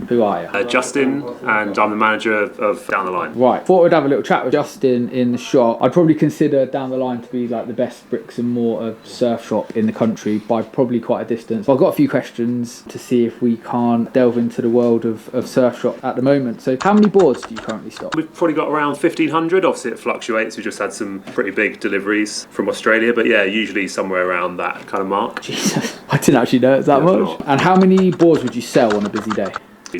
Who are you? Justin, and I'm the manager of Down the Line. Right, thought we'd have a little chat with Justin in the shop. I'd probably consider Down the Line to be like the best bricks and mortar surf shop in the country by probably quite a distance. But I've got a few questions to see if we can't delve into the world of surf shop at the moment. So how many boards do you currently stock? We've probably got around 1,500. Obviously it fluctuates. We just had some pretty big deliveries from Australia, but yeah, usually somewhere around that kind of mark. Jesus, I didn't actually know it was that much. And how many boards would you sell on a busy day?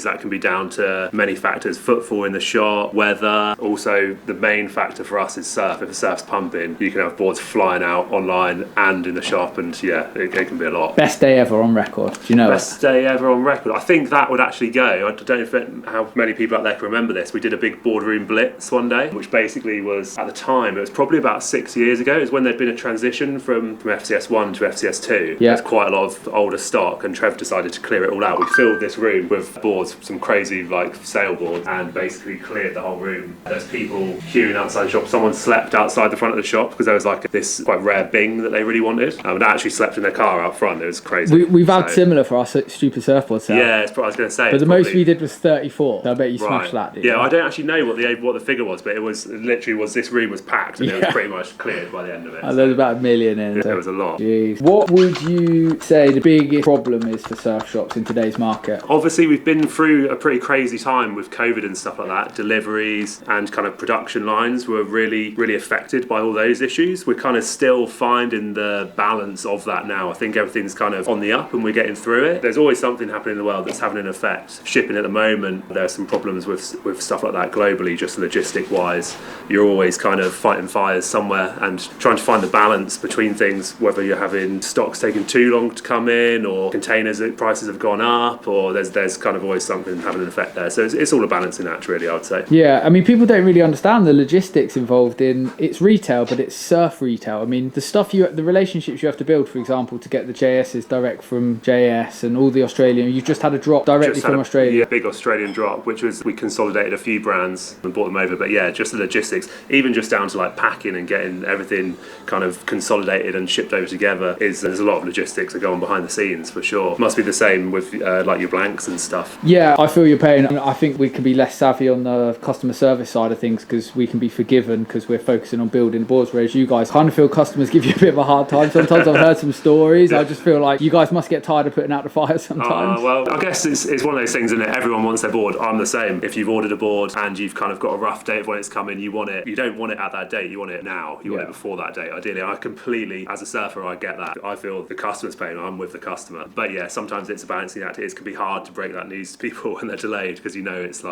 That can be down to many factors: footfall in the shop, weather. Also, the main factor for us is surf. If the surf's pumping, you can have boards flying out online and in the shop, and yeah, it can be a lot. Best day ever on record. Do you know Best day ever on record? I think that would actually go. I don't know how many people out there can remember this. We did a big boardroom blitz one day, which basically was, at the time, it was probably about 6 years ago. It was when there'd been a transition from FCS 1 to FCS 2. Yeah. There's quite a lot of older stock, and Trev decided to clear it all out. We filled this room with boards, some crazy like sailboards, and basically cleared the whole room. There's people queuing outside the shop. Someone slept outside the front of the shop because there was like this quite rare Bing that they really wanted, and actually slept in their car out front. It was crazy. We've had similar for our stupid surfboard set. Yeah, it's what I was going to say. But the most we did was 34. So I bet you smashed that, didn't you? Yeah, I don't actually know what the figure was, but it was literally this room was packed, and it was pretty much cleared by the end of it. There's about 1 million in. There was a lot. Jeez. What would you say the biggest problem is for surf shops in today's market? Obviously, we've been through a pretty crazy time with COVID and stuff like that. Deliveries and kind of production lines were really, really affected by all those issues. We're kind of still finding the balance of that now. I think everything's kind of on the up and we're getting through it. There's always something happening in the world that's having an effect. Shipping at the moment, there's some problems with stuff like that globally, just logistic wise. You're always kind of fighting fires somewhere and trying to find the balance between things, whether you're having stocks taking too long to come in, or containers prices have gone up, or there's kind of always something having an effect there. So it's all a balancing act, really, I would say. Yeah, I mean, people don't really understand the logistics involved in it's retail, but it's surf retail. I mean, the relationships you have to build, for example, to get the JSs direct from JS and all the Australian. You've just had a drop directly from Australia. Yeah, big Australian drop, which was, we consolidated a few brands and brought them over. But yeah, just the logistics, even just down to like packing and getting everything kind of consolidated and shipped over together, there's a lot of logistics that go on behind the scenes for sure. Must be the same with like your blanks and stuff. Yeah, I feel your pain. I think we can be less savvy on the customer service side of things because we can be forgiven because we're focusing on building boards, whereas you guys kind of feel customers give you a bit of a hard time. Sometimes I've heard some stories. I just feel like you guys must get tired of putting out the fire sometimes. Well, I guess it's one of those things, isn't it? Everyone wants their board. I'm the same. If you've ordered a board and you've kind of got a rough date of when it's coming, you want it. You don't want it at that date. You want it now. You want it before that date, ideally. I completely, as a surfer, I get that. I feel the customer's pain. I'm with the customer. But yeah, sometimes it's a balancing act. It can be hard to break that news to people when they're delayed because it's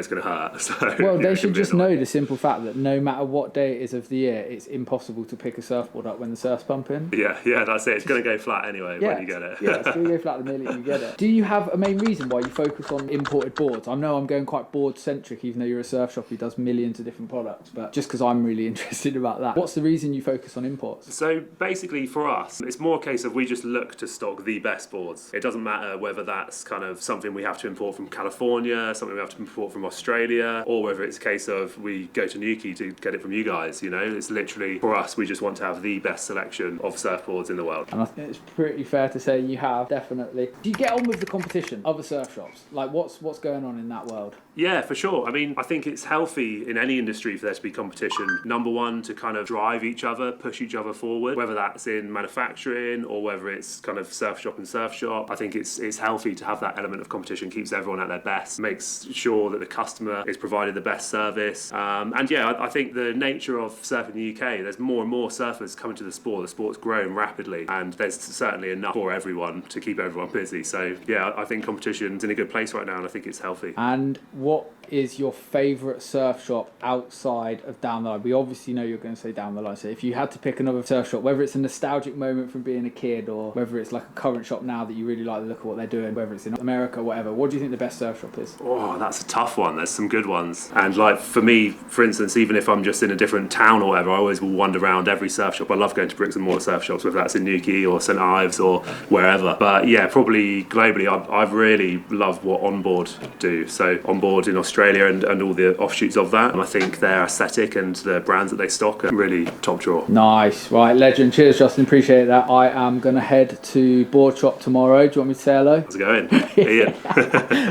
going to hurt. So, well, they should just know the simple fact that no matter what day it is of the year, it's impossible to pick a surfboard up when the surf's pumping. Yeah, that's it. It's going to go flat anyway when you get it. Yeah, it's going to go flat the minute you get it. Do you have a main reason why you focus on imported boards? I know I'm going quite board centric, even though you're a surf shop who does millions of different products, but just because I'm really interested about that. What's the reason you focus on imports? So basically for us, it's more a case of we just look to stock the best boards. It doesn't matter whether that's kind of something we have to import from California, something we have to import from Australia, or whether it's a case of we go to Newquay to get it from you guys. It's literally, for us, we just want to have the best selection of surfboards in the world. And I think it's pretty fair to say you have, definitely. Do you get on with the competition, other surf shops? Like what's going on in that world? Yeah, for sure. I mean, I think it's healthy in any industry for there to be competition. Number one, to kind of drive each other, push each other forward, whether that's in manufacturing or whether it's kind of surf shop and surf shop. I think it's healthy to have that element of competition, keeps everyone at their best, makes sure that the customer is provided the best service. And yeah, I think the nature of surfing in the UK, there's more and more surfers coming to the sport. The sport's growing rapidly and there's certainly enough for everyone to keep everyone busy. So yeah, I think competition's in a good place right now and I think it's healthy. And what is your favourite surf shop outside of Down the Line? We obviously know you're going to say Down the Line. So if you had to pick another surf shop, whether it's a nostalgic moment from being a kid or whether it's like a current shop now that you really like the look of what they're doing, whether it's in America, whatever, what do you think the best surf shop is? Oh, that's a tough one. There's some good ones. And like for me, for instance, even if I'm just in a different town or whatever, I always will wander around every surf shop. I love going to bricks and mortar surf shops, whether that's in Newquay or St Ives or wherever. But yeah, probably globally, I've really loved what Onboard do. So Onboard in Australia and all the offshoots of that. And I think their aesthetic and the brands that they stock are really top drawer. Nice. Right, legend. Cheers, Justin. Appreciate that. I am going to head to Boardshop tomorrow. Do you want me to say hello? How's it going? Ian.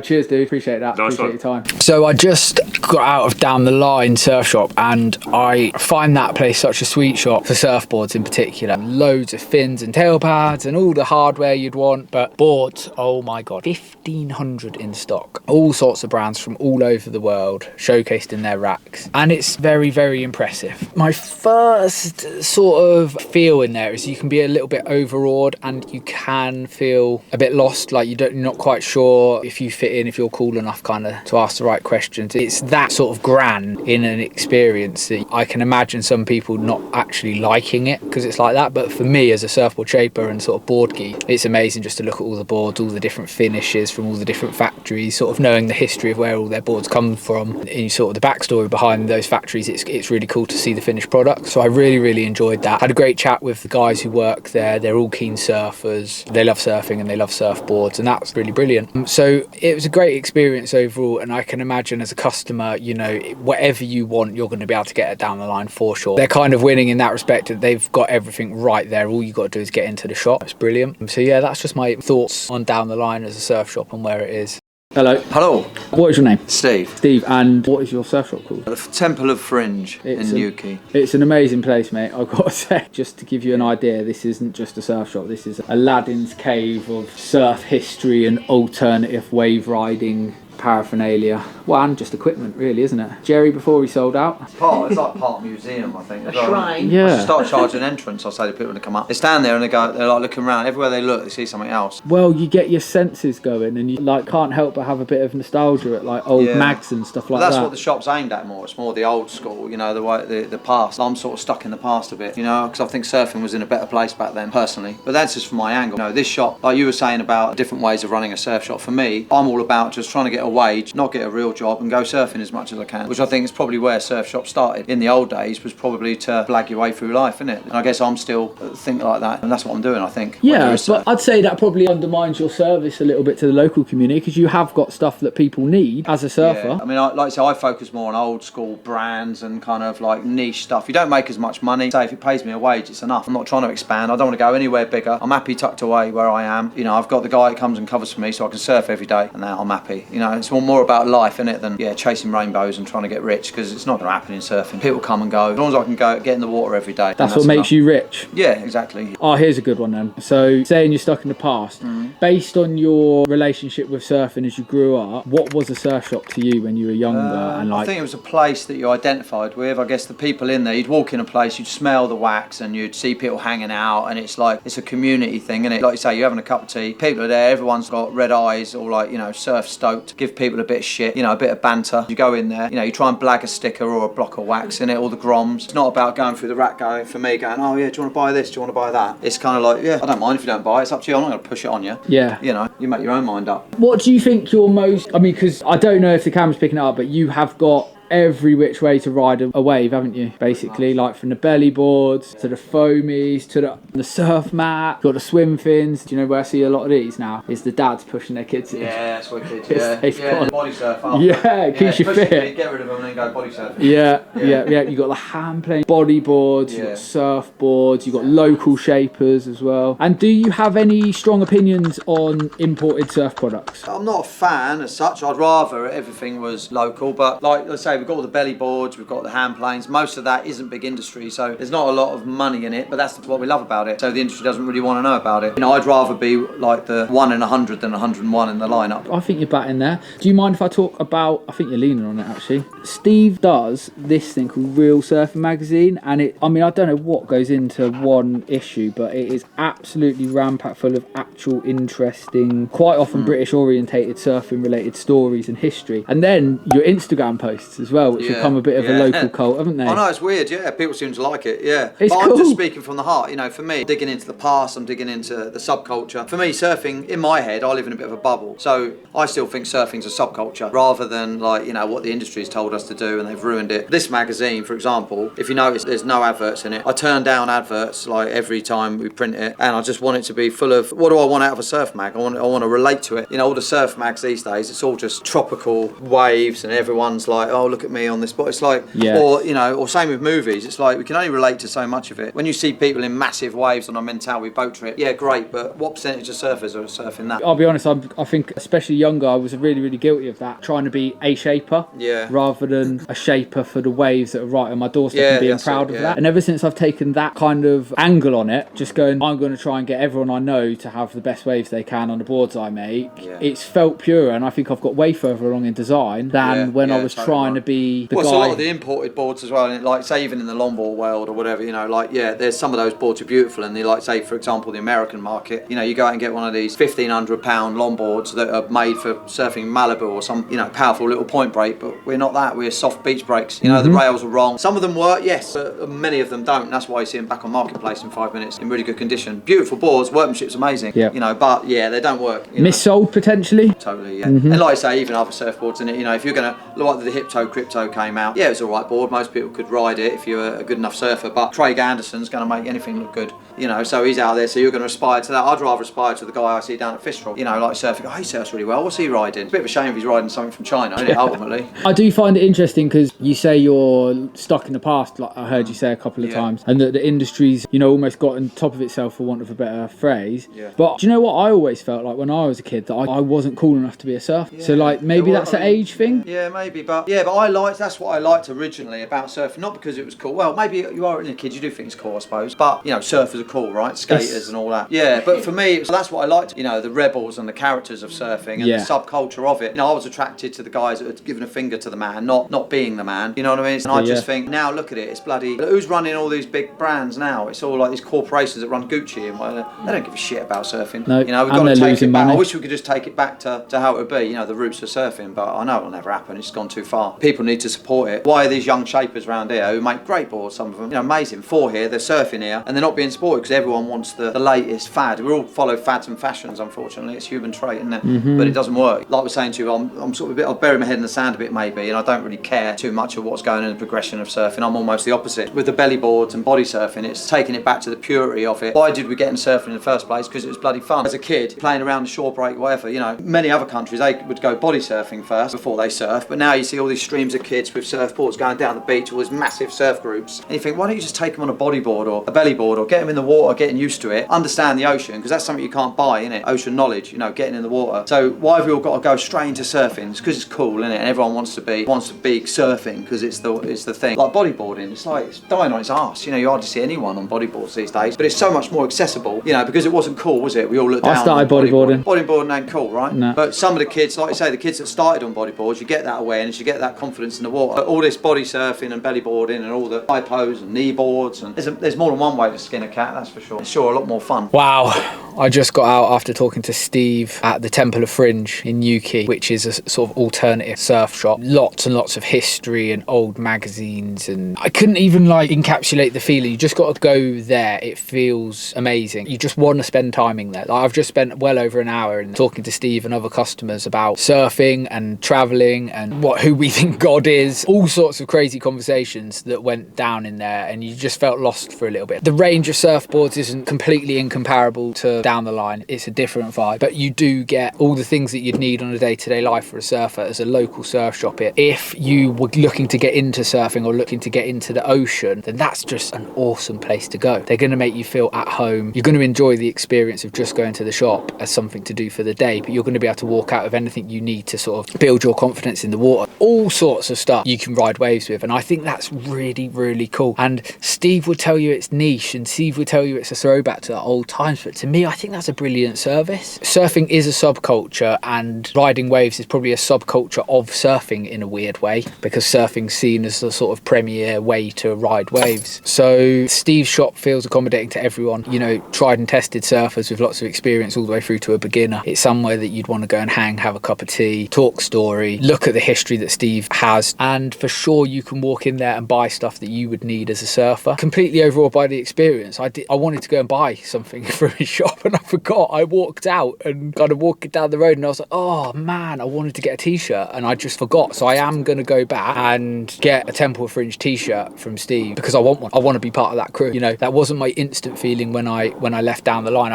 Cheers, dude. Appreciate that. Nice Appreciate one. your time. So I just got out of Down the Line Surf Shop, and I find that place such a sweet shop for surfboards in particular. Loads of fins and tail pads and all the hardware you'd want, but boards, oh my god, 1,500 in stock. All sorts of brands from all over the world showcased in their racks, and it's very, very impressive. My first sort of feel in there is you can be a little bit overawed, and you can feel a bit lost, like you're not quite sure if you fit in, if you're cool enough kind of to ask the right questions. It's that sort of grand in an experience that I can imagine some people not actually liking it because it's like that, but for me as a surfboard shaper and sort of board geek, it's amazing just to look at all the boards, all the different finishes from all the different factories, sort of knowing the history of where all their boards come from and sort of the backstory behind those factories. It's really cool to see the finished product. So I really enjoyed that. Had a great chat with the guys who work there. They're all keen surfers, they love surfing and they love surfboards, and that's really brilliant. So it was a great experience overall, and I can imagine as a customer, you know, whatever you want, you're going to be able to get it Down the Line for sure. They're kind of winning in that respect, that they've got everything right there. All you got to do is get into the shop. It's brilliant. So yeah, that's just my thoughts on Down the Line as a surf shop and where it is. Hello. Hello. What is your name? Steve. Steve, and what is your surf shop called? The Temple of Fringe in Newquay. It's an amazing place, mate, I've got to say. Just to give you an idea, this isn't just a surf shop, this is Aladdin's cave of surf history and alternative wave riding paraphernalia. Well, and just equipment, really, isn't it? Jerry, before he sold out. It's like part museum, I think. A shrine. Yeah. I should start charging entrance, I'll say to people when they come up. They stand there and they're like looking around. Everywhere they look, they see something else. Well, you get your senses going, and you like can't help but have a bit of nostalgia at like old mags and stuff like that's that. what the shop's aimed at more. It's more the old school, you know, the past. I'm sort of stuck in the past a bit, you know, because I think surfing was in a better place back then, personally. But that's just from my angle. You know, this shop, like you were saying about different ways of running a surf shop, for me, I'm all about just trying to get a wage, not get a real job, and go surfing as much as I can, which I think is probably where surf shops started in the old days, was probably to blag your way through life, isn't it? And I guess I'm still thinking like that, and that's what I'm doing, I think. Yeah, but I'd say that probably undermines your service a little bit to the local community, because you have got stuff that people need as a surfer. Yeah. I mean, like I say, I focus more on old school brands and kind of like niche stuff. You don't make as much money. Say if it pays me a wage, it's enough. I'm not trying to expand. I don't want to go anywhere bigger. I'm happy tucked away where I am. You know, I've got the guy that comes and covers for me so I can surf every day, and now I'm happy. You know, it's more about life, isn't it, than chasing rainbows and trying to get rich, because it's not going to happen in surfing. People come and go. As long as I can go get in the water every day. That's what makes you rich. Yeah, exactly. Oh, here's a good one then. So, saying you're stuck in the past, based on your relationship with surfing as you grew up, what was a surf shop to you when you were younger? And I think it was a place that you identified with. I guess the people in there, you'd walk in a place, you'd smell the wax, and you'd see people hanging out, and it's like, it's a community thing, isn't it? Like you say, you're having a cup of tea, people are there, everyone's got red eyes, or like, you know, surf stoked, give people a bit of shit, you know, a bit of banter. You go in there, you know, you try and blag a sticker or a block of wax in it, all the groms. It's not about going through the rack going, for me, going, oh yeah, do you want to buy this? Do you want to buy that? It's kind of like, yeah, I don't mind if you don't buy it. It's up to you. I'm not going to push it on you. Yeah. You know, you make your own mind up. What do you think your most... I mean, because I don't know if the camera's picking it up, but you have got every which way to ride a wave, haven't you? Basically, like from the belly boards to the foamies to the surf mat, got the swim fins. Do you know where I see a lot of these now? Is the dads pushing their kids in. Yeah, that's wicked. Body surf. Yeah, it keeps you fit. Get rid of them and then go body surfing. Yeah. You got the hand plane bodyboards, you got surfboards, you got local shapers as well. And do you have any strong opinions on imported surf products? I'm not a fan as such. I'd rather everything was local, but like I say, we've got all the belly boards, we've got the hand planes. Most of that isn't big industry, so there's not a lot of money in it, but that's what we love about it. So the industry doesn't really want to know about it. You know, I'd rather be like the 1 in 100 than 101 in the lineup. I think you're batting there. Do you mind if I talk about, I think you're leaning on it actually. Steve does this thing called Real Surfing Magazine, and I don't know what goes into one issue, but it is absolutely ram-packed full of actual interesting, quite often British orientated surfing related stories and history. And then your Instagram posts as well, which have become a bit of a local cult, haven't they? I know, it's weird, yeah. People seem to like it, yeah. It's but cool. I'm just speaking from the heart, you know, for me, digging into the past, I'm digging into the subculture. For me, surfing, in my head, I live in a bit of a bubble. So I still think surfing's a subculture, rather than like, you know, what the industry's told us to do and they've ruined it. This magazine, for example, if you notice, there's no adverts in it. I turn down adverts like every time we print it, and I just want it to be full of, what do I want out of a surf mag? I want to relate to it. You know, all the surf mags these days, it's all just tropical waves, and everyone's like, oh, look look at me on this board. It's like, Yeah. or, you know, or same with movies. It's like, we can only relate to so much of it. When you see people in massive waves on a Mentawai boat trip, yeah, great, but what percentage of surfers are surfing that? I'll be honest, I think especially younger, I was really, really guilty of that, trying to be a shaper rather than a shaper for the waves that are right on my doorstep and being proud of that. And ever since I've taken that kind of angle on it, just going, I'm going to try and get everyone I know to have the best waves they can on the boards I make, it's felt purer, and I think I've got way further along in design than when I was trying to be the guy. It's a lot of the imported boards as well, and like, say, even in the longboard world or whatever, you know, like, there's some of those boards are beautiful, and they, like, say, for example, the American market, you know, you go out and get one of these £1,500 longboards that are made for surfing Malibu or some, you know, powerful little point break, but we're not that. We're soft beach breaks. You know, the rails are wrong. Some of them work, yes, but many of them don't. That's why you see them back on Marketplace in 5 minutes in really good condition. Beautiful boards, workmanship's amazing. You know, but they don't work. Missold potentially. Totally, And like I say, even other surfboards in it. You know, if you're gonna look like the Hypto Crypto came out, it was a right board. Most people could ride it if you're a good enough surfer. But Craig Anderson's gonna make anything look good. You know, so he's out there. So you're gonna aspire to that. I'd rather aspire to the guy I see down at Fistral. You know, like surfing. Oh, he surfs really well. What's he riding? It's a bit of a shame if he's riding something from China, isn't it? Ultimately. I do find it interesting because you say you're stuck in the past, like I heard you say a couple of times, and that the industry's, you know, almost got on top of itself, for want of a better phrase. But do you know what I always felt like when I was a kid, that I wasn't cool enough to be a surfer. So like maybe that's an age thing. Yeah, maybe, but that's what I liked originally about surfing, not because it was cool. Well, maybe you are a kid, you do think it's cool, I suppose. But you know, surfers are cool, right? Skaters and all that. Yeah, but for me, that's what I liked. You know, the rebels and the characters of surfing and the subculture of it. You know, I was attracted to the guys that had given a finger to the man, not being the man. You know what I mean? And I just think, now look at it. It's bloody. Who's running all these big brands now? It's all like these corporations that run Gucci and whatever. They don't give a shit about surfing. No, you know, we've got to take it back. I wish we could just take it back to how it would be. You know, the roots of surfing. But I know it'll never happen. It's gone too far. People need to support it. Why are these young shapers around here who make great boards? Some of them, you know, amazing. Here, they're surfing here, and they're not being supported because everyone wants the latest fad. We all follow fads and fashions. Unfortunately, it's human trait, isn't it? But it doesn't work. Like I was saying to you, I'm sort of a bit. I'll bury my head in the sand a bit maybe, and I don't really care too much of what's going on in the progression of surfing. I'm almost the opposite. With the belly boards and body surfing, it's taking it back to the purity of it. Why did we get into surfing in the first place? Because it was bloody fun. As a kid, playing around the shore break, whatever, you know, many other countries, they would go body surfing first before they surf. But now you see all these streams of kids with surfboards going down the beach, all these massive surf groups. And you think, why don't you just take them on a bodyboard or a belly board or get them in the water, getting used to it, understand the ocean, because that's something you can't buy, innit? Ocean knowledge, you know, getting in the water. So why have we all got to go straight into surfing? It's because it's cool, innit? And everyone wants to be surfing because it's the thing. Like bodyboarding, it's dying on its arse. You know, you hardly see anyone on bodyboards these days, but it's so much more accessible, you know, because it wasn't cool, was it? We all looked down. I started bodyboarding. Bodyboarding ain't cool, right? No. But some of the kids, like I say, the kids that started on bodyboards, you get that awareness, you get that confidence in the water. But all this body surfing and belly boarding and all the hypos and knee boards, and there's more than one way to skin a cat, that's for sure. It's sure a lot more fun. Wow. I just got out after talking to Steve at the Temple of Fringe in Newquay, which is a sort of alternative surf shop. Lots and lots of history and old magazines, and I couldn't even like encapsulate the feeling. You just got to go there. It feels amazing. You just want to spend timing there. Like I've just spent well over an hour in talking to Steve and other customers about surfing and traveling and who we think God is. All sorts of crazy conversations that went down in there, and you just felt lost for a little bit. The range of surfboards isn't completely incomparable to down the line. It's a different vibe, but you do get all the things that you'd need on a day-to-day life for a surfer as a local surf shop here. If you were looking to get into surfing or looking to get into the ocean, then that's just an awesome place to go. They're going to make you feel at home. You're going to enjoy the experience of just going to the shop as something to do for the day, but you're going to be able to walk out with anything you need to sort of build your confidence in the water. All sorts of stuff you can ride waves with, and I think that's really, really cool. And Steve would tell you it's niche, and Steve would tell you it's a throwback to the old times, but to me, I think that's a brilliant service. Surfing is a subculture, and riding waves is probably a subculture of surfing in a weird way, because surfing's seen as the sort of premier way to ride waves. So Steve's shop feels accommodating to everyone, you know, tried and tested surfers with lots of experience all the way through to a beginner. It's somewhere that you'd want to go and hang, have a cup of tea, talk story, look at the history that Steve has, and for sure you can walk in there and buy stuff that you would need as a surfer. Completely overawed by the experience. I wanted to go and buy something from his shop, and I forgot. I walked out and kind of walking down the road, and I was like, oh man, I wanted to get a t-shirt, and I just forgot. So I am going to go back and get a Temple of Fringe t-shirt from Steve, because I want one. I want to be part of that crew. You know, that wasn't my instant feeling when I left down the line.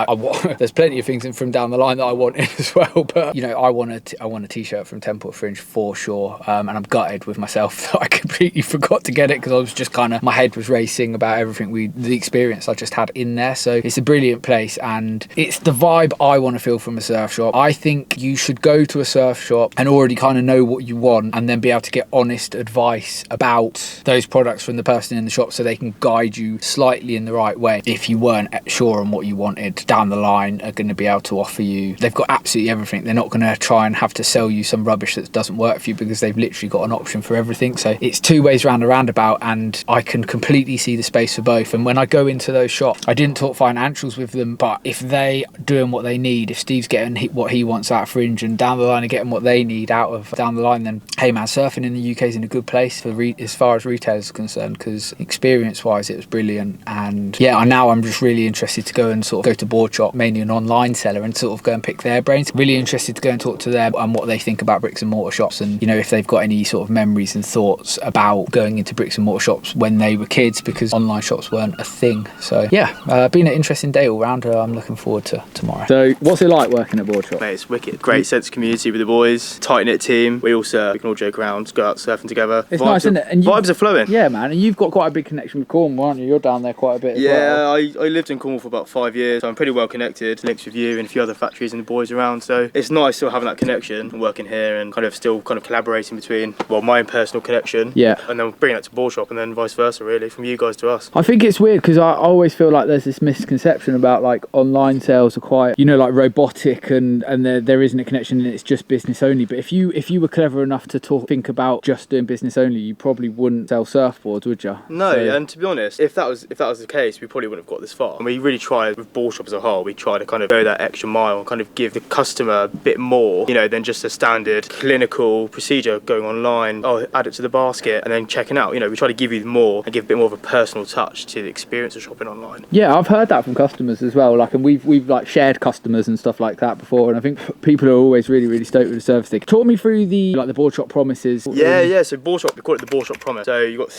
There's plenty of things from down the line that I wanted as well, but you know, I want a t-shirt from Temple of Fringe for sure, and I'm gutted with myself that I completely forgot to get it, because I was just kind of, my head was racing about everything the experience I just had in there. So it's a brilliant place, and it's the vibe I want to feel from a surf shop. I think you should go to a surf shop and already kind of know what you want, and then be able to get honest advice about those products from the person in the shop, so they can guide you slightly in the right way if you weren't sure on what you wanted. Down the line are going to be able to offer you, they've got absolutely everything. They're not going to try and have to sell you some rubbish that doesn't work for you, because they've literally got an option for everything. So it's two ways round a roundabout, and I can completely see the space for both. And when I go into those shops, I didn't talk financials with them, but if they doing what they need, if Steve's getting what he wants out of Fringe, and down the line are getting what they need out of down the line, then hey man, surfing in the UK is in a good place for as far as retail is concerned, because experience wise it was brilliant. And yeah, now I'm just really interested to go and sort of go to Boardshop, mainly an online seller, and sort of go and pick their brains. Really interested to go and talk to them and what they think about bricks and mortar shops, and you know, if they've got any sort of memories and thoughts about going into bricks and mortar shops when they were kids, because online shops weren't a thing. So yeah, been an interesting day all round. I'm looking forward to tomorrow. So what's it like working at Boardshop? Mate, it's wicked. Great sense of community with the boys, tight knit team. We all surf, we can all joke around, go out surfing together. It's nice, isn't it? And vibes are flowing. Yeah man, and you've got quite a big connection with Cornwall, aren't you? You're down there quite a bit as well. Yeah, I lived in Cornwall for about 5 years, so I'm pretty well connected, links with you and a few other factories and the boys around, so it's nice still having that connection and working here, and kind of still kind of collaborating between, well, my own personal connection, and then bringing that to Boardshop, and then vice versa really, from you guys to us. I think it's weird, because I always feel like there's this misconception about like online sales are quite, you know, like robotic, and there isn't a connection and it's just business only. But if you were clever enough to think about just doing business only, you probably wouldn't sell surfboards, would you? No, and to be honest, if that was the case, we probably wouldn't have got this far. And we really try with Boardshop as a whole, we try to kind of go that extra mile and kind of give the customer a bit more, you know, than just a standard clinical procedure going online, oh, add it to the basket and then checking out. You know, we try to give you more and give a bit more of a personal touch to the experience of shopping online. Yeah, I've heard that from customers as well. Like, and we've like shared customers and stuff like that before, and I think people are always really stoked with the service thing. Talk me through the Boardshop promises. Yeah. So Boardshop, we call it the Boardshop promise. So you've got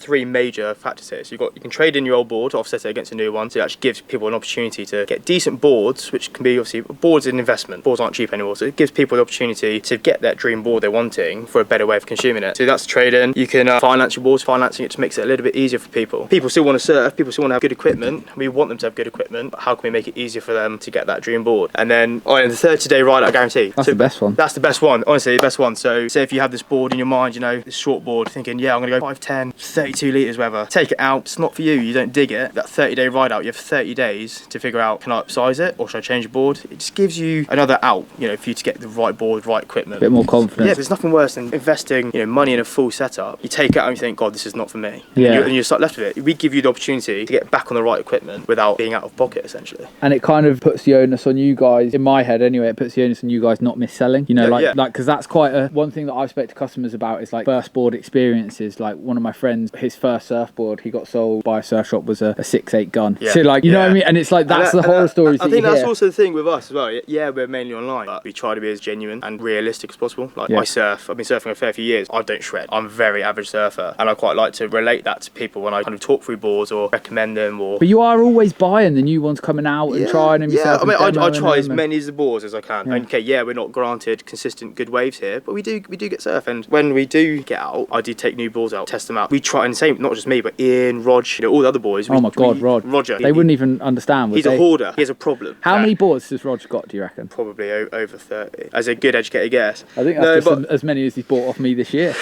three major factors here. So you can trade in your old board to offset it against a new one. So it actually gives people an opportunity to get decent boards, which can be obviously, boards is an investment. Boards aren't cheap anymore. So it gives people the opportunity to get that dream board they're wanting for a better way of consuming it. So that's trade-in. You can finance your boards. Financing it just makes it a little bit easier for people. People still want to surf. People still want to have good equipment. We want them to have good equipment, but how can we make it easier for them to get that dream board? And then the 30-day ride-out guarantee. That's the best one. That's the best one. Honestly, the best one. So say if you have this board in your mind, you know, this short board, thinking, yeah, I'm going to go 5'10", 32 litres, whatever. Take it out. It's not for you. You don't dig it. That 30-day ride-out, you have 30 days to figure out, can I upsize it or should I change the board? It just gives you another out, you know, for you to get the right board, right equipment. A bit more confidence. Yeah, there's nothing worse than investing, you know, money in a full setup. You take it out and you think, God, this is not for me. Yeah. And you're stuck left with it. We give you the opportunity to get back on the right equipment without being out of pocket, essentially. And it kind of puts the onus on you guys, in my head anyway, it puts the onus on you guys not mis-selling. You know, because that's quite one thing that I've spoke to customers about is like first board experiences. Like one of my friends, his first surfboard he got sold by a surf shop was a 6'8" gun. Yeah. So like, you know what I mean? And it's like, that's the horror stories I think that's also the thing with us as well. Yeah, we're mainly online, but we try to be as genuine and realistic as possible. Like I surf, I've been surfing a fair few years. I don't shred. I'm a very average surfer, and I quite like to relate that to people when I kind of talk through boards or recommend them. But you are always buying the new ones coming out and trying them yourself. I mean, I try as many of the boards as I can. And okay, we're not granted consistent good waves here, but we do get surf. And when we do get out, I do take new boards out, test them out. We try, and same, not just me, but Ian, Rog, you know, all the other boys. Roger. They wouldn't even understand. He's a hoarder. He has a problem. How many boards has Rog got, do you reckon? Probably over 30. As a good educated guess. I think that's as many as he's bought off me this year.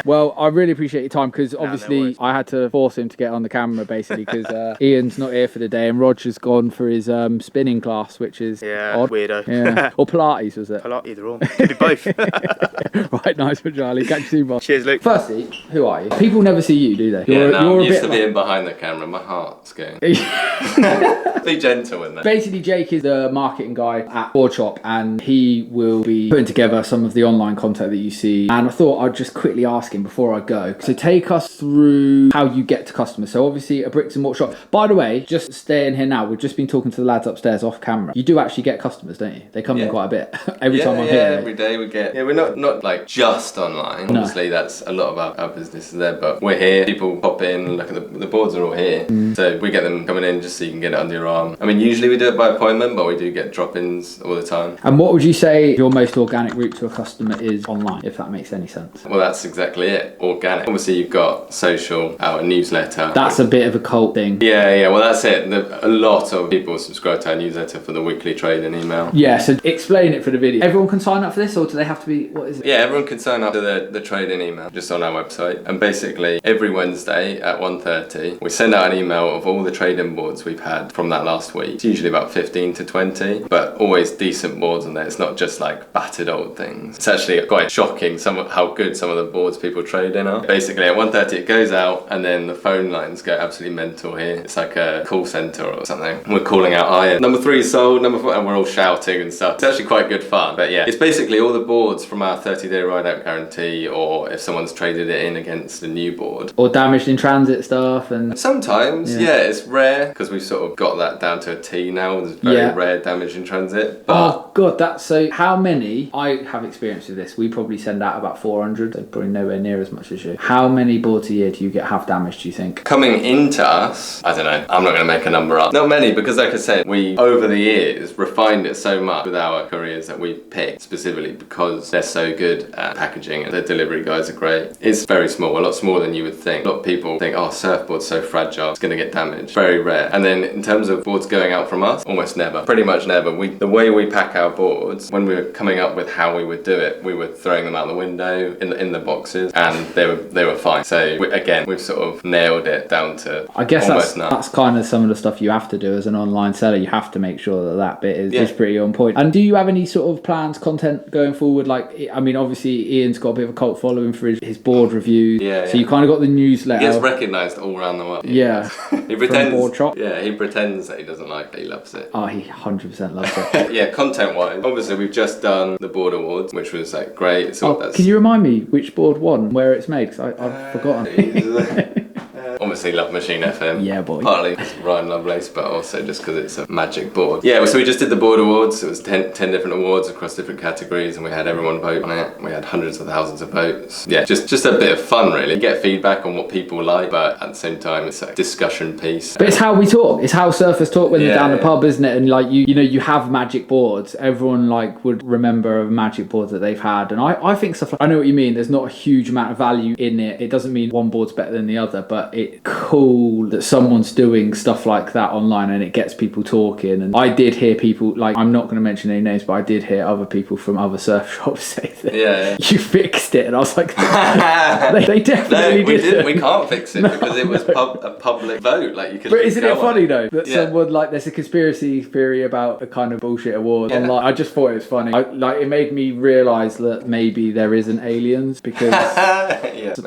Well, I really appreciate your time, because obviously I had to force him to get on the camera basically, because Ian's not here for the day and Roger's gone for his spinning class, which is odd. Weirdo. Yeah. Or Pilates, was it? Pilates, either or. Could be both. Right, nice one, Charlie. Catch you soon, boss. Cheers, Luke. Firstly, who are you? People never see you, do they? I'm used to being behind the camera. My heart's going. Be gentle in there. Basically, Jake is the marketing guy at Boardshop, and he will be putting together some of the online content that you see. And I thought I'd just quickly ask him before I go. So take us through how you get to customers. So obviously a bricks and mortar shop. By the way, just staying here now, we've just been talking to the lads upstairs off camera. You do actually get customers, don't you? They come in quite a bit. Every time I'm here. Every day we get. Yeah, we're not like just online. No. Obviously, that's a lot of our business is there, but we're here. People pop in, look at the boards are all here. So we get them coming in just so you can get it under your arm. I mean, usually we do it by appointment, but we do get drop-ins all the time. And what would you say your most organic route to a customer is online, if that that makes any sense. Well, that's exactly it. Organic. Obviously, you've got social, our newsletter. That's a bit of a cult thing. Yeah. Well, that's it. A lot of people subscribe to our newsletter for the weekly trading email. Yeah, so explain it for the video. Everyone can sign up for this, or do they have to be, what is it? Yeah, everyone can sign up to the trading email just on our website. And basically, every Wednesday at 1:30, we send out an email of all the trading boards we've had from that last week. It's usually about 15 to 20, but always decent boards on there. It's not just like battered old things. It's actually quite shocking how good some of the boards people trade in are. Basically, at 1:30 it goes out, and then the phone lines go absolutely mental here. It's like a call centre or something. We're calling out iron. Number 3 sold, number 4, and we're all shouting and stuff. It's actually quite good fun. But yeah, it's basically all the boards from our 30-day ride-out guarantee, or if someone's traded it in against a new board. Or damaged in transit stuff. And sometimes, yeah, it's rare, because we've sort of got that down to a T now. There's very rare damage in transit. But oh god, that's so. How many? I have experience with this. We probably send out about 400. So probably nowhere near as much as you. How many boards a year do you get have damaged, do you think? Coming into us, I don't know. I'm not going to make a number up. Not many, because like I said, we over the years refined it so much with our couriers that we picked specifically because they're so good at packaging and their delivery guys are great. It's very small, a lot smaller than you would think. A lot of people think, oh, surfboard's so fragile, it's going to get damaged. Very rare. And then in terms of boards going out from us, almost never. Pretty much never. The way we pack our boards, when we were coming up with how we would do it, we were throwing them out the window in the boxes, and they were fine. So we've sort of nailed it down to I guess almost none. That's kind of some of the stuff you have to do as an online seller. You have to make sure that bit is pretty on point. And do you have any sort of plans, content going forward? Like, I mean, obviously Ian's got a bit of a cult following for his board reviews. So you kind of got the newsletter. He gets recognised all around the world. Yeah. He pretends. Boardshop. Yeah, he pretends that he doesn't like it. He loves it. Oh, he 100% loves it. Yeah, content-wise, obviously we've just done the board awards, which was like great. So can you remind me which board won, where it's made? Because I've forgotten. Obviously Love Machine FM. Yeah, boy. Partly Ryan Lovelace, but also just because it's a magic board. Yeah, so we just did the board awards. It was 10 different awards across different categories, and we had everyone vote on it. We had hundreds of thousands of votes. Yeah, just a bit of fun, really. You get feedback on what people like, but at the same time, it's a discussion piece. But it's how we talk. It's how surfers talk when they're down the pub, isn't it? And like you have magic boards. Everyone like would remember a magic board that they've had, and I think stuff like, I know what you mean. There's not a huge amount of value in it. It doesn't mean one board's better than the other, but it's cool that someone's doing stuff like that online, and it gets people talking. And I did hear people, like, I'm not going to mention any names, but I did hear other people from other surf shops say that you fixed it, and I was like, they definitely did. We can't fix it because it was a public vote. Like, you could. But isn't it funny though that someone, like, there's a conspiracy theory about a kind of bullshit award online? I just thought it was funny. It made me realise that maybe there isn't aliens, because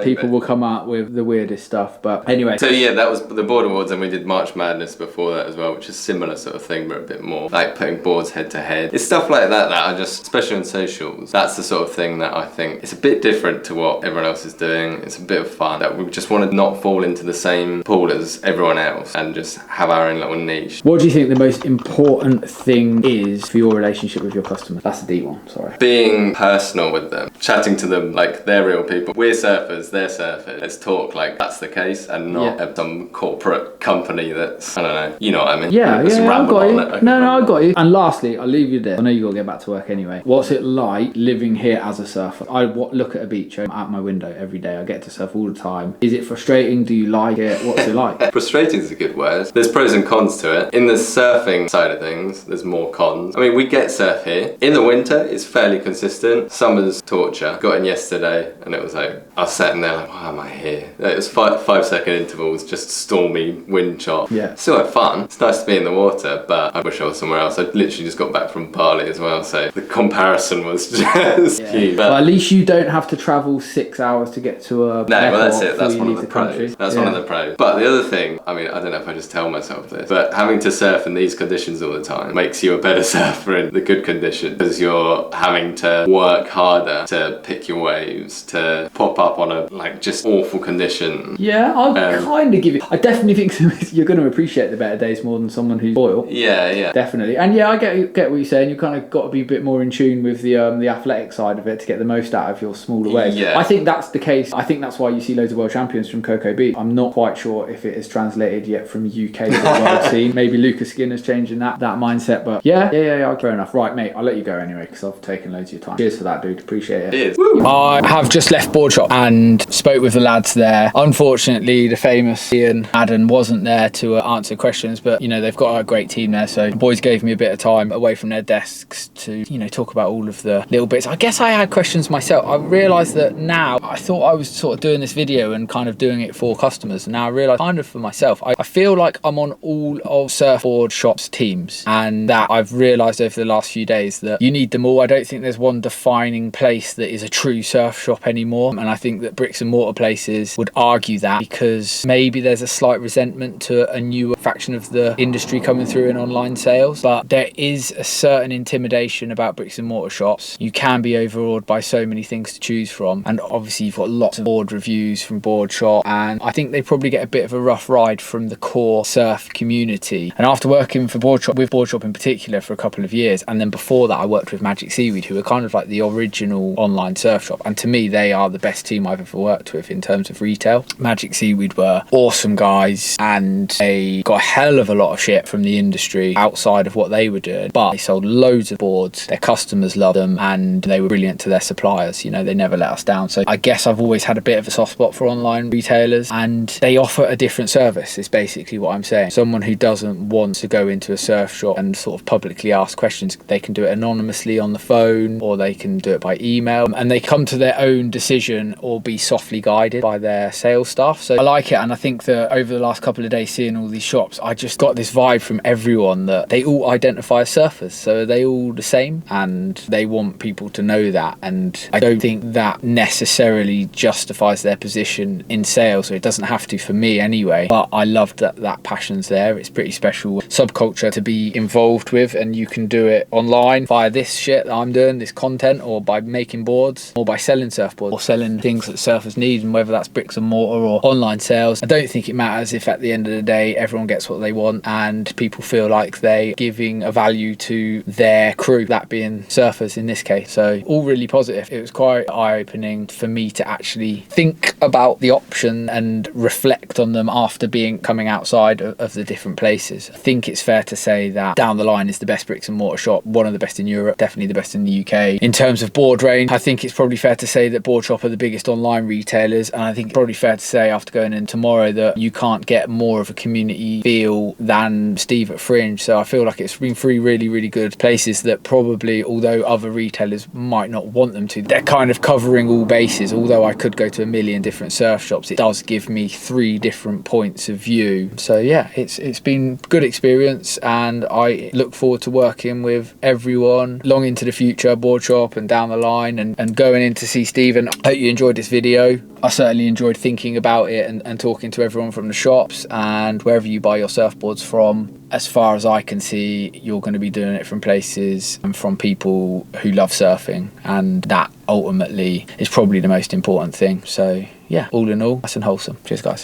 people will come out with the weirdest stuff. But anyway. So yeah, that was the board awards, and we did March Madness before that as well, which is similar sort of thing, but a bit more like putting boards head to head. It's stuff like that I just, especially on socials, that's the sort of thing that I think it's a bit different to what everyone else is doing. It's a bit of fun that we just want to not fall into the same pool as everyone else and just have our own little niche. What do you think the most important thing is for your relationship with your customers? That's a deep one, sorry. Being personal with them, chatting to them like they're real people. We're surfers, they're surfers. Let's talk like that's the case, and not some corporate company that's, I don't know, you know what I mean? Yeah, I got you. No, I got you. And lastly, I'll leave you there. I know you got to get back to work anyway. What's it like living here as a surfer? I look at a beach out my window every day. I get to surf all the time. Is it frustrating? Do you like it? What's it like? Frustrating is a good word. There's pros and cons to it. In the surfing side of things, there's more cons. I mean, we get surf here. In the winter, it's fairly consistent. Summer's torture. Got in yesterday, and it was like, I was sat in there like, why am I here? It was 5-second intervals, just stormy, wind chop. Yeah. Still had fun. It's nice to be in the water, but I wish I was somewhere else. I literally just got back from Bali as well, so the comparison was just huge. But well, at least you don't have to travel 6 hours to get to a that's it. That's one of the pros. That's one of the pros. But the other thing, I mean, I don't know if I just tell myself this, but having to surf in these conditions all the time makes you a better surfer in the good conditions, because you're having to work harder to pick your waves, to pop up on a just awful condition. Yeah, I'll kind of give you. I definitely think you're going to appreciate the better days more than someone who's spoiled. Yeah. Definitely. And yeah, I get what you're saying. You kind of got to be a bit more in tune with the athletic side of it to get the most out of your smaller waves. Yeah. I think that's the case. I think that's why you see loads of world champions from Cocoa Beach. I'm not quite sure if it is translated yet from UK to the world scene. Maybe Lucas Skinner's changing that mindset. But yeah. Fair enough. Right, mate. I'll let you go anyway because I've taken loads of your time. Cheers for that, dude. Appreciate it. Cheers. Woo! I have just left Boardshop and spoke with the lads there. Unfortunately, the famous Ian Madden wasn't there to answer questions, but you know, they've got a great team there, so the boys gave me a bit of time away from their desks to, you know, talk about all of the little bits. I guess I had questions myself. I realised that now, I thought I was sort of doing this video and kind of doing it for customers, and now I realise kind of for myself. I feel like I'm on all of Surfboard Shop's teams, and that I've realised over the last few days that you need them all. I don't think there's one defining place that is a true surf shop anymore, and I think that bricks and mortar places would argue that, because maybe there's a slight resentment to a newer faction of the industry coming through in online sales, but there is a certain intimidation about bricks and mortar shops. You can be overawed by so many things to choose from, and obviously you've got lots of board reviews from Boardshop, and I think they probably get a bit of a rough ride from the core surf community. And after working for Boardshop, with Boardshop in particular, for a couple of years, and then before that I worked with Magic Seaweed, who are kind of like the original online surf shop, and to me they are the best team I've ever worked with in terms of retail. Magic Seaweed were awesome guys, and they got a hell of a lot of shit from the industry outside of what they were doing, but they sold loads of boards, their customers loved them, and they were brilliant to their suppliers. You know, they never let us down. So I guess I've always had a bit of a soft spot for online retailers, and they offer a different service, is basically what I'm saying. Someone who doesn't want to go into a surf shop and sort of publicly ask questions, they can do it anonymously on the phone, or they can do it by email, and they come to their own decision or be softly guided by their sales staff. So I like it, and I think that over the last couple of days seeing all these shops, I just got this vibe from everyone that they all identify as surfers, so they all the same, and they want people to know that. And I don't think that necessarily justifies their position in sales, so it doesn't have to for me anyway, but I love that that passion's there. It's pretty special subculture to be involved with, and you can do it online via this shit that I'm doing, this content, or by making boards, or by selling surfboards, or selling things that surfers need, and whether that's bricks and mortar or online sales. I don't think it matters if at the end of the day everyone gets what they want and people feel like they're giving a value to their crew, that being surfers in this case. So all really positive. It was quite eye-opening for me to actually think about the option and reflect on them after coming outside of the different places. I think it's fair to say that Down the Line is the best bricks and mortar shop, one of the best in Europe, definitely the best in the UK. In terms of board range, I think it's probably fair to say that Boardshop are the biggest online retailers, and I think it's probably fair to say after going in tomorrow that you can't get more of a community feel than Steve at Fringe. So I feel like it's been three really, really good places that probably, although other retailers might not want them to, they're kind of covering all bases. Although I could go to a million different surf shops, it does give me 3 different points of view. So yeah, it's been good experience, and I look forward to working with everyone long into the future, Boardshop and Down the Line, and going in to see Stephen. I hope you enjoyed this video. I certainly enjoyed thinking about it and talking to everyone from the shops, and wherever you buy your surfboards from, as far as I can see, you're going to be doing it from places and from people who love surfing, and that ultimately is probably the most important thing. So yeah, all in all, nice and wholesome. Cheers guys.